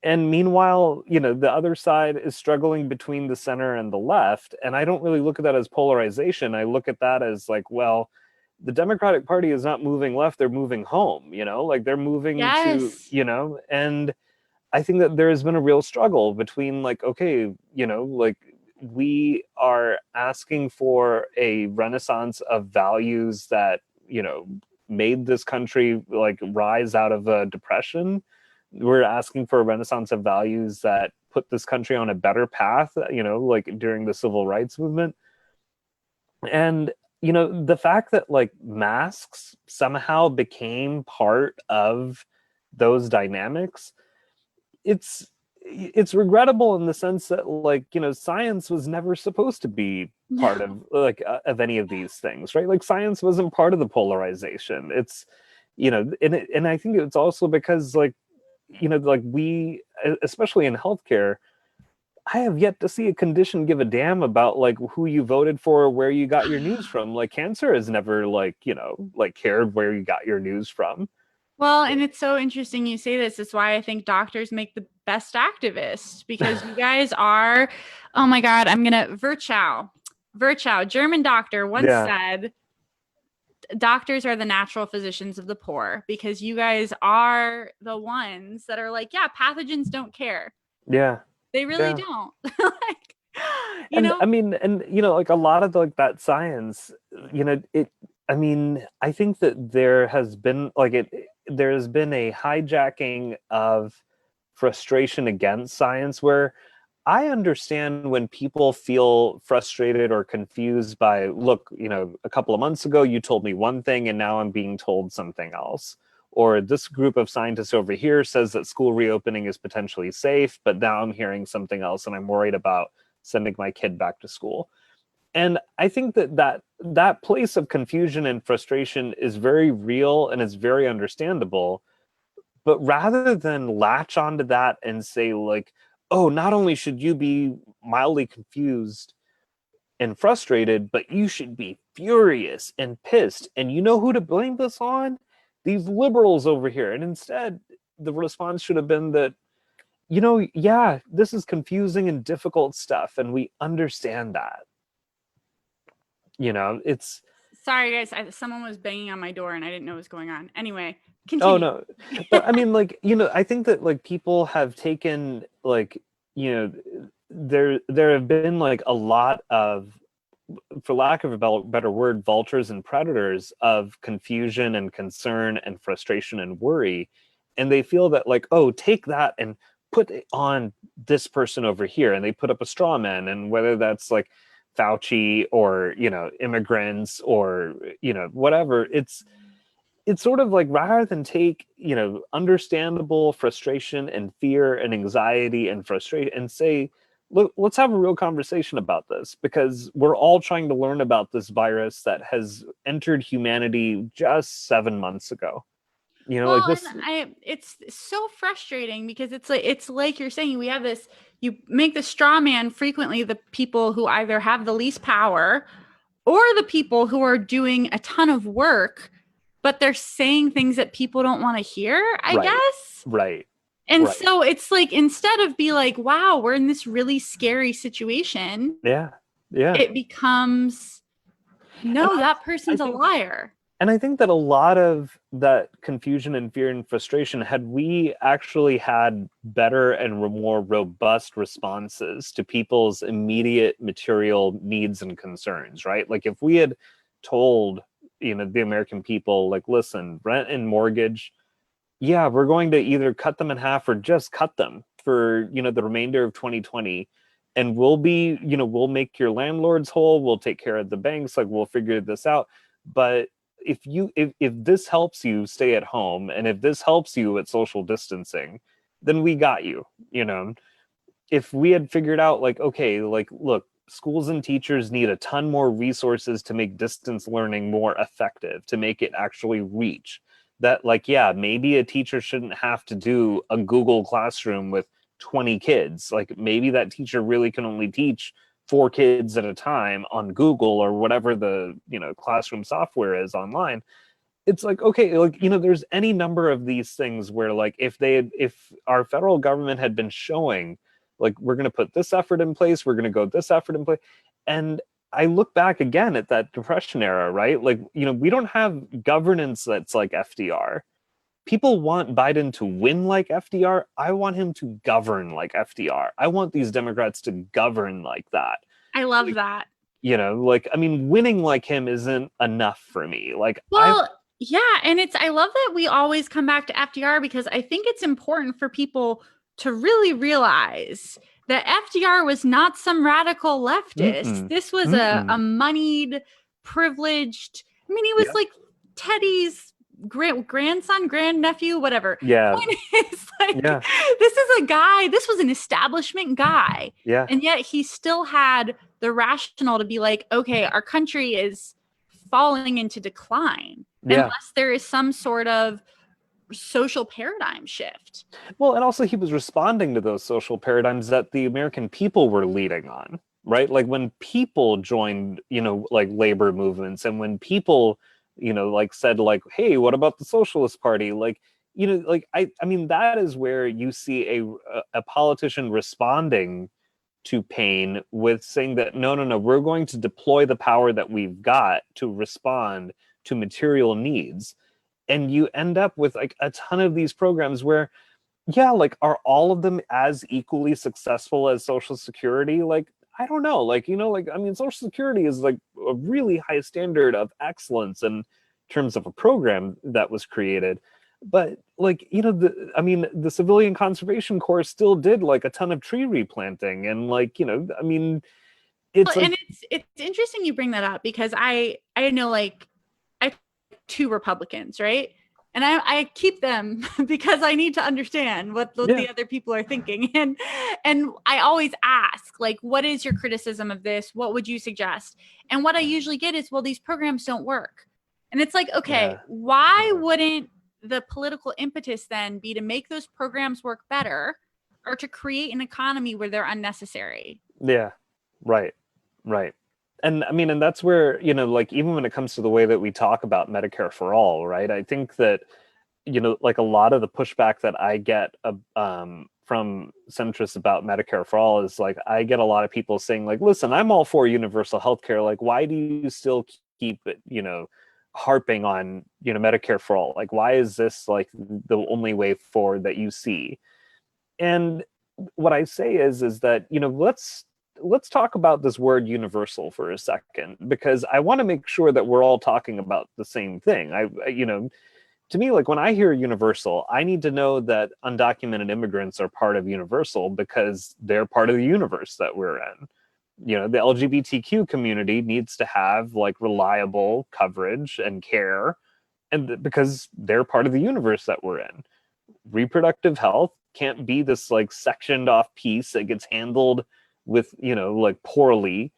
And meanwhile, the other side is struggling between the center and the left. And I don't really look at that as polarization. I look at that as like, well, the Democratic Party is not moving left, they're moving home, like they're moving to, Yes. and I think that there has been a real struggle between like, okay, like we are asking for a renaissance of values that, made this country like rise out of a depression. We're asking for a renaissance of values that put this country on a better path, like during the civil rights movement. And, the fact that like masks somehow became part of those dynamics, it's regrettable in the sense that like, science was never supposed to be part No. of like of any of these things, right? Like science wasn't part of the polarization. It's, and I think it's also because like, like we, especially in healthcare, I have yet to see a condition give a damn about like who you voted for or where you got your news from. Like cancer has never like, like cared where you got your news from. Well, and it's so interesting you say this. It's why I think doctors make the best activists because you guys are, oh my God, I'm going to, Virchow, German doctor, once Yeah. said, doctors are the natural physicians of the poor because you guys are the ones that are like, yeah, pathogens don't care. Yeah. They really Yeah. don't. Like, you And know, I mean, and like a lot of like that science, I mean, I think that there has been like there has been a hijacking of frustration against science where I understand when people feel frustrated or confused by, look, a couple of months ago you told me one thing and now I'm being told something else. Or this group of scientists over here says that school reopening is potentially safe, but now I'm hearing something else and I'm worried about sending my kid back to school. And I think that place of confusion and frustration is very real and it's very understandable. But rather than latch onto that and say, like, oh, not only should you be mildly confused and frustrated, but you should be furious and pissed. And you know who to blame this on? These liberals over here. And instead, the response should have been that, yeah, this is confusing and difficult stuff, and we understand that. It's sorry guys, someone was banging on my door and I didn't know what was going on. Anyway, oh continue. no, but I mean, like, I think that like people have taken like, there have been like a lot of, for lack of a better word, vultures and predators of confusion and concern and frustration and worry. And they feel that, like, oh, take that and put it on this person over here. And they put up a straw man. And whether that's like Fauci or, immigrants or, whatever, it's sort of like rather than take understandable frustration and fear and anxiety and frustration and say, look, let's have a real conversation about this, because we're all trying to learn about this virus that has entered humanity just 7 months ago. Like Well, and this. it's so frustrating because it's like you're saying we have this. You make the straw man frequently the people who either have the least power or the people who are doing a ton of work, but they're saying things that people don't want to hear, I Right, guess. right, And right. so it's like instead of be like, wow, we're in this really scary situation, Yeah, yeah. it becomes And no, that I person's a think liar. And I think that a lot of that confusion and fear and frustration, had we actually had better and more robust responses to people's immediate material needs and concerns, right? Like if we had told, the American people, like, listen, rent and mortgage, yeah, we're going to either cut them in half or just cut them for, the remainder of 2020. And we'll make your landlords whole. We'll take care of the banks. Like we'll figure this out. But if this helps you stay at home and if this helps you at social distancing, then we got you. If we had figured out like, okay, like, look, schools and teachers need a ton more resources to make distance learning more effective, to make it actually reach that, like, yeah, maybe a teacher shouldn't have to do a Google Classroom with 20 kids. Like maybe that teacher really can only teach 4 kids at a time on Google or whatever the, classroom software is online. It's like, okay, like, there's any number of these things where, like, if our federal government had been showing, like, we're going to put this effort in place, we're going to go this effort in place. And I look back again at that Depression era, right? Like, we don't have governance that's like FDR. People want Biden to win like FDR. I want him to govern like FDR. I want these Democrats to govern like that. I love Like, that. like, I mean, winning like him isn't enough for me. Like, Well, yeah, and I love that we always come back to FDR because I think it's important for people to really realize that FDR was not some radical leftist. mm-mm, This was a mm-mm. moneyed, privileged. I mean, he was Yeah, like Teddy's grandson, grandnephew, whatever. yeah, Point is, like, yeah, this is a guy, this was an establishment guy. yeah, And yet he still had the rationale to be like, okay, our country is falling into decline yeah, unless there is some sort of social paradigm shift. Well, and also he was responding to those social paradigms that the American people were leading on, right? Like when people joined, like labor movements, and when people, like said like, hey, what about the Socialist Party? Like, like I mean, that is where you see a politician responding to pain with saying that no, we're going to deploy the power that we've got to respond to material needs. And you end up with like a ton of these programs where, yeah, like, are all of them as equally successful as Social Security? Like, I don't know. Like, like, I mean, Social Security is like a really high standard of excellence in terms of a program that was created. But like, the Civilian Conservation Corps still did like a ton of tree replanting, and like, I mean, it's And like, it's interesting you bring that up, because I know, like, I have two Republicans, right? And I keep them because I need to understand what yeah, the other people are thinking. And I always ask, like, what is your criticism of this? What would you suggest? And what I usually get is, well, these programs don't work. And it's like, okay, yeah, why wouldn't the political impetus then be to make those programs work better, or to create an economy where they're unnecessary? yeah, right, right. And I mean, and that's where, like, even when it comes to the way that we talk about Medicare for all, right? I think that, like a lot of the pushback that I get from centrists about Medicare for all is like, I get a lot of people saying like, listen, I'm all for universal healthcare. Like, why do you still keep it, harping on, Medicare for all? Like, why is this like the only way forward that you see? And what I say is that, let's talk about this word universal for a second, because I want to make sure that we're all talking about the same thing. To me, like when I hear universal, I need to know that undocumented immigrants are part of universal because they're part of the universe that we're in. The LGBTQ community needs to have like reliable coverage and care, and because they're part of the universe that we're in. Reproductive health can't be this like sectioned off piece that gets handled with, like poorly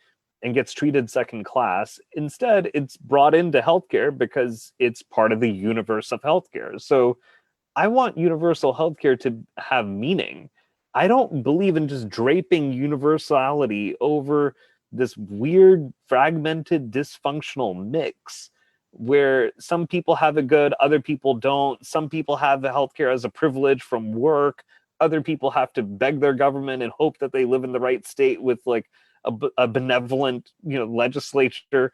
and gets treated second class. Instead, it's brought into healthcare because it's part of the universe of healthcare. So I want universal healthcare to have meaning. I don't believe in just draping universality over this weird, fragmented, dysfunctional mix where some people have it good, other people don't. Some people have the healthcare as a privilege from work. Other people have to beg their government and hope that they live in the right state with like a benevolent, legislature.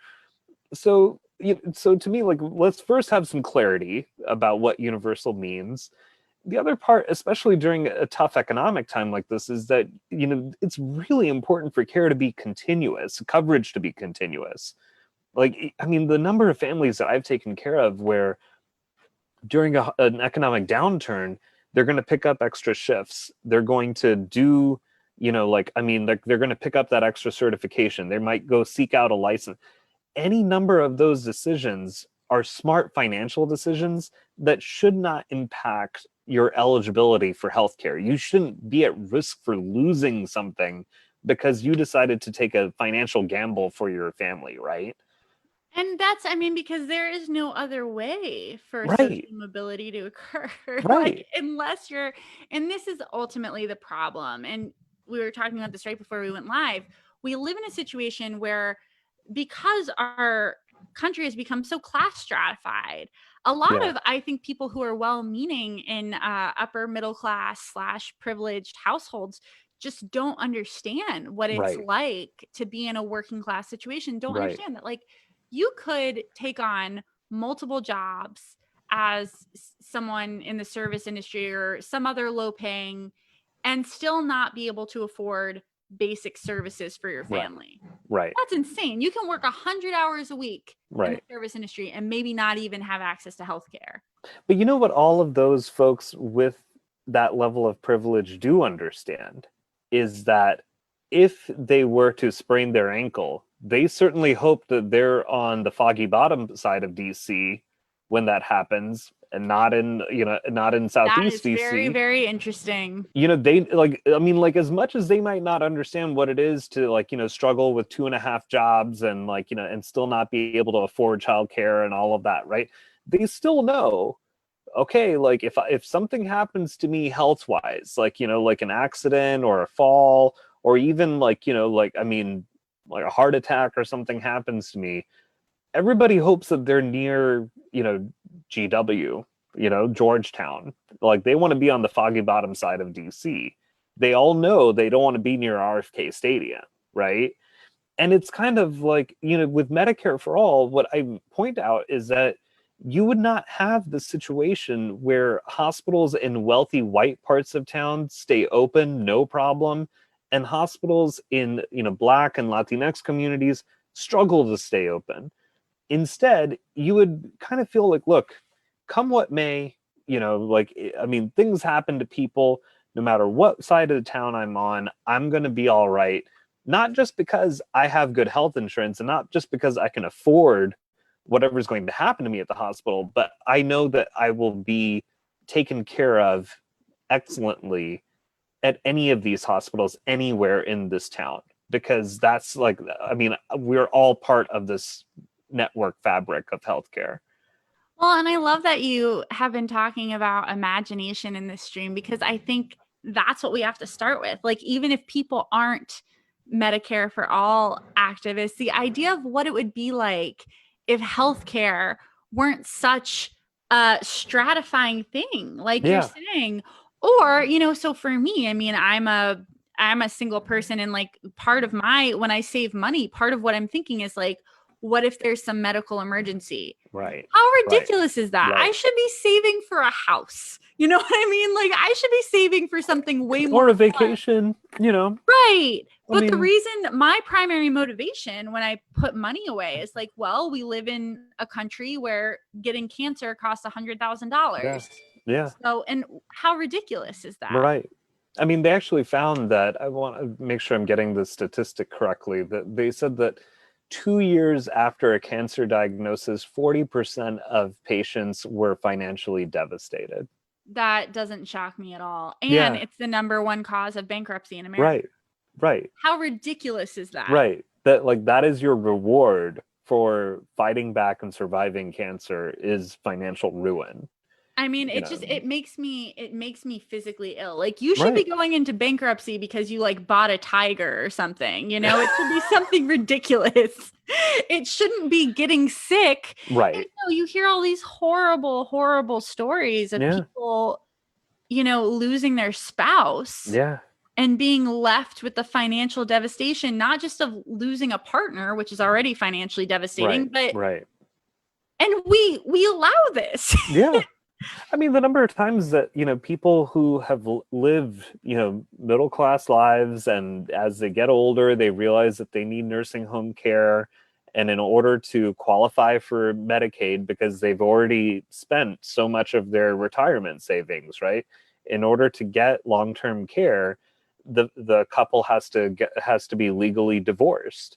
So to me, like, let's first have some clarity about what universal means. The other part, especially during a tough economic time like this, is that, it's really important for care to be continuous, coverage to be continuous. Like, I mean, the number of families that I've taken care of where during an economic downturn, they're going to pick up extra shifts. They're going to do, like, I mean, like, they're going to pick up that extra certification. They might go seek out a license. Any number of those decisions are smart financial decisions that should not impact your eligibility for healthcare. You shouldn't be at risk for losing something because you decided to take a financial gamble for your family, right? And that's, I mean, because there is no other way for social Right, mobility to occur. Like, right. unless you're, and this is ultimately the problem. And we were talking about this right before we went live. We live in a situation where, because our country has become so class stratified, a lot Yeah, of, I think, people who are well meaning in upper middle class slash privileged households just don't understand what it's right, like to be in a working class situation, don't right, understand that, like, you could take on multiple jobs as someone in the service industry or some other low paying, and still not be able to afford basic services for your right, family. right, That's insane. You can work 100 hours a week in the right. service industry and maybe not even have access to healthcare. But you know what all of those folks with that level of privilege do understand is that if they were to sprain their ankle, they certainly hope that they're on the foggy bottom side of DC when that happens and not in That southeast is very, DC. very interesting. They like, I mean, like, as much as they might not understand what it is to like, struggle with two and a half jobs and like, and still not be able to afford childcare and all of that, right? They still know okay, like if something happens to me health wise, like, like an accident or a fall, or even like, like, I mean, like a heart attack or something happens to me, everybody hopes that they're near, GW, Georgetown. Like they want to be on the Foggy Bottom side of DC. They all know they don't want to be near RFK Stadium, right? And it's kind of like, with Medicare for all, what I point out is that you would not have the situation where hospitals in wealthy white parts of town stay open, no problem, and hospitals in, Black and Latinx communities struggle to stay open. Instead, you would kind of feel like, look, come what may, like, I mean, things happen to people no matter what side of the town I'm on, I'm going to be all right. Not just because I have good health insurance and not just because I can afford whatever's going to happen to me at the hospital, but I know that I will be taken care of excellently at any of these hospitals anywhere in this town, because that's like, I mean, we're all part of this network fabric of healthcare. Well, and I love that you have been talking about imagination in this stream, because I think that's what we have to start with. Like, even if people aren't Medicare for all activists, the idea of what it would be like if healthcare weren't such a stratifying thing, like you're Yeah, saying. Or, so for me, I mean, I'm a single person, and like part of my, when I save money, part of what I'm thinking is like, what if there's some medical emergency? right, How right, ridiculous is that? I right. should be saving for a house. You know what I mean? Like, I should be saving for something way Or more a fun. vacation, Right. I But the mean, reason, my primary motivation when I put money away is like, well, we live in a country where getting cancer costs yeah, $100,000. yeah, So, and how ridiculous is that? right. I mean, they actually found that, I want to make sure I'm getting the statistic correctly, that they said that 2 years after a cancer diagnosis, 40% of patients were financially devastated. That doesn't shock me at all. And Yeah, it's the number one cause of bankruptcy in America. right, right, How ridiculous is that? right. That, like, that is your reward for fighting back and surviving cancer, is financial ruin, I mean, you know. it makes me physically ill. Like, you should be Right, going into bankruptcy because you like bought a tiger or something, It should be something ridiculous. It shouldn't be getting sick. And right. you hear all these horrible, horrible stories of Yeah, people, losing their spouse yeah, and being left with the financial devastation, not just of losing a partner, which is already financially devastating, right, but right. and we allow this. Yeah. I mean, the number of times that, people who have lived, middle class lives, and as they get older, they realize that they need nursing home care. And in order to qualify for Medicaid, because they've already spent so much of their retirement savings, right? In order to get long-term care, the couple has to be legally divorced.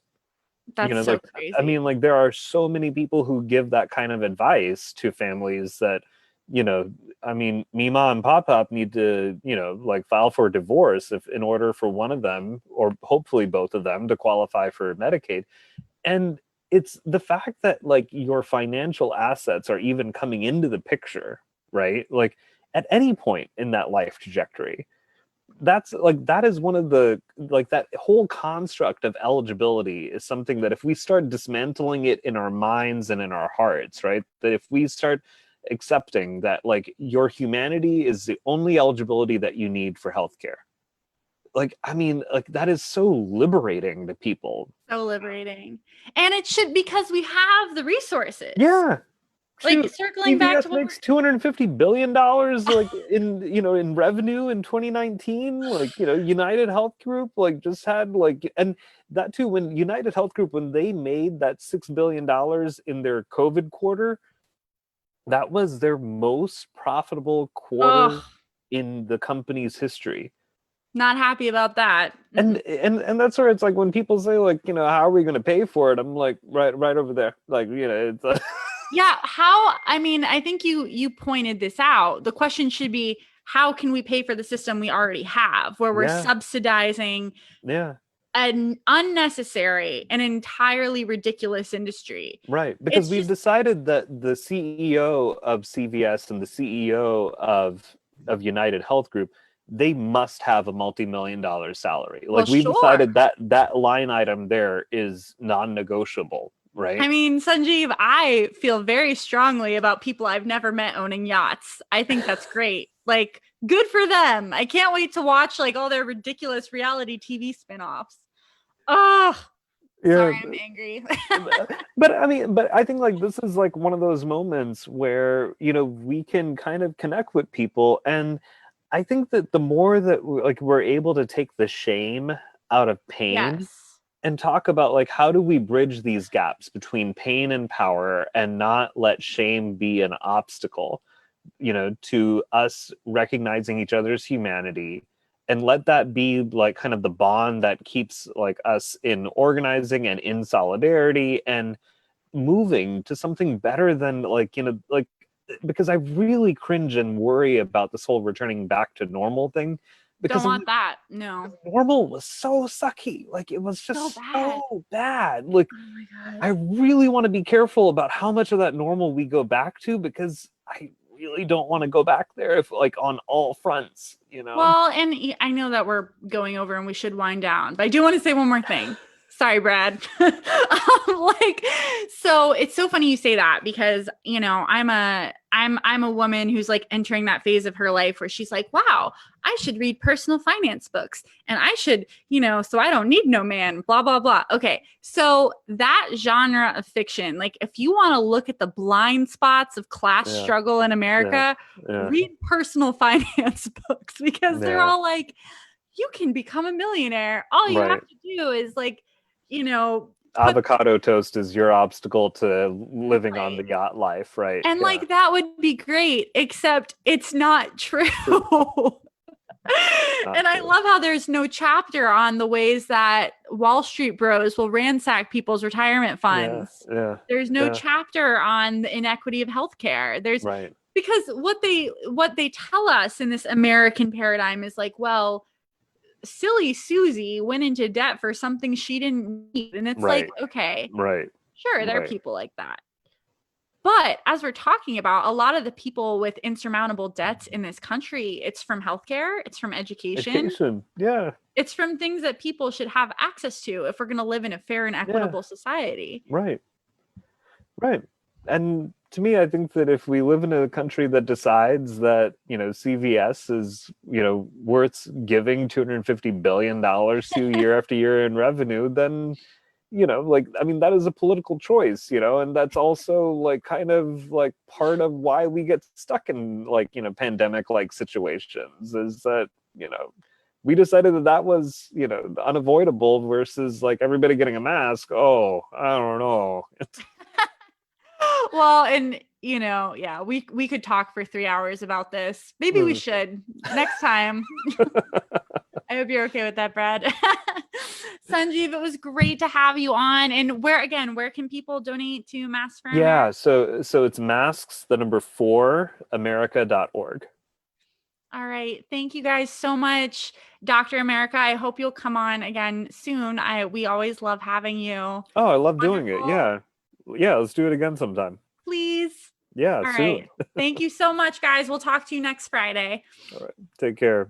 That's so Like, I crazy. mean, like, there are so many people who give that kind of advice to families that, I mean, Mima and Pop Pop need to, like, file for divorce if in order for one of them, or hopefully both of them, to qualify for Medicaid. And it's the fact that, like, your financial assets are even coming into the picture, right? Like, at any point in that life trajectory, that's like, that is one of the, like, that whole construct of eligibility is something that if we start dismantling it in our minds and in our hearts, right, that if we start accepting that, like, your humanity is the only eligibility that you need for healthcare, like, I mean, like, that is so liberating to people. So liberating. And it should, because we have the resources. Yeah, Like, shoot, circling back CVS to what we're makes $250 billion, like, in revenue in 2019. Like, United Health Group, like, just had, like, and that too, when United Health Group, when they made that $6 billion in their COVID quarter, that was their most profitable quarter oh, in the company's history. not happy about that. And Mm-mm. that's where it's like, when people say, like, how are we going to pay for it, I'm like, right over there, like, it's Yeah, how, I mean, I think you pointed this out. The question should be, how can we pay for the system we already have, where we're yeah, subsidizing yeah, an unnecessary and entirely ridiculous industry. Right, because It's we've just, decided that the CEO of CVS and the CEO of United Health Group, they must have a multi-million dollar salary. well, Like we've sure. decided that that line item there is non-negotiable, right? I mean, Sanjeev, I feel very strongly about people I've never met owning yachts. I think that's great. Like, good for them. I can't wait to watch like all their ridiculous reality TV spin-offs. Oh, sorry, Yeah, I'm angry. but I mean, but I think like this is like one of those moments where, you know, we can kind of connect with people. And I think that the more that like we're able to take the shame out of pain Yes. and talk about like how do we bridge these gaps between pain and power and not let shame be an obstacle, you know, to us recognizing each other's humanity, and let that be like kind of the bond that keeps like us in organizing and in solidarity and moving to something better than like, you know, like, because I really cringe and worry about this whole returning back to normal thing, Don't because want that. No. normal was so sucky. Like it was So just bad. so bad. Like Oh my God. I really want to be careful about how much of that normal we go back to, because I really don't want to go back there if like on all fronts, you know? Well, and I know that we're going over and we should wind down, but I do want to say one more thing. Sorry, Brad. Like, so it's so funny you say that because I'm a woman who's like entering that phase of her life where she's like, wow, I should read personal finance books and I should, so I don't need no man, blah, blah, blah. Okay. So that genre of fiction, like if you want to look at the blind spots of class Yeah, struggle in yeah, America, yeah, read personal finance books because they're yeah. all like, you can become a millionaire. All you have Right. to do is like, you know, put Avocado toast is your obstacle to living on right. the yacht life, right? And Yeah. like that would be great, except it's not true. True. Not And I true. love how there's no chapter on the ways that Wall Street bros will ransack people's retirement Yeah, funds. yeah, There's no yeah. chapter on the inequity of healthcare. There's Right. because what they tell us in this American paradigm is like, well, silly Susie went into debt for something she didn't need. And it's like, Right. okay, Right. sure, there are Right. people like that. But as we're talking about, a lot of the people with insurmountable debts in this country, it's from healthcare, it's from education, Education. Yeah. it's from things that people should have access to if we're going to live in a fair and Yeah. equitable society. Right. Right. And to me, I think that if we live in a country that decides that, you know, CVS is, you know, worth giving $250 billion to year after year in revenue, then, you know, like, I mean, that is a political choice, you know, and that's also like kind of like part of why we get stuck in like, you know, pandemic like situations is that, you know, we decided that that was, you know, unavoidable versus like everybody getting a mask. Oh, I don't know. Well, and yeah, we could talk for 3 hours about this. Maybe we should next time. I hope you're okay with that, Brad. Sanjeev, it was great to have you on. And where can people donate to Masks for Yeah, America? so it's masks, the number 4, America.org. All right. Thank you guys so much, Dr. America. I hope you'll come on again soon. We always love having you. Oh, I love doing it. Wonderful. Yeah. Yeah, let's do it again sometime. Please. Yeah, All soon. right. Thank you so much, guys. We'll talk to you next Friday. All right. Take care.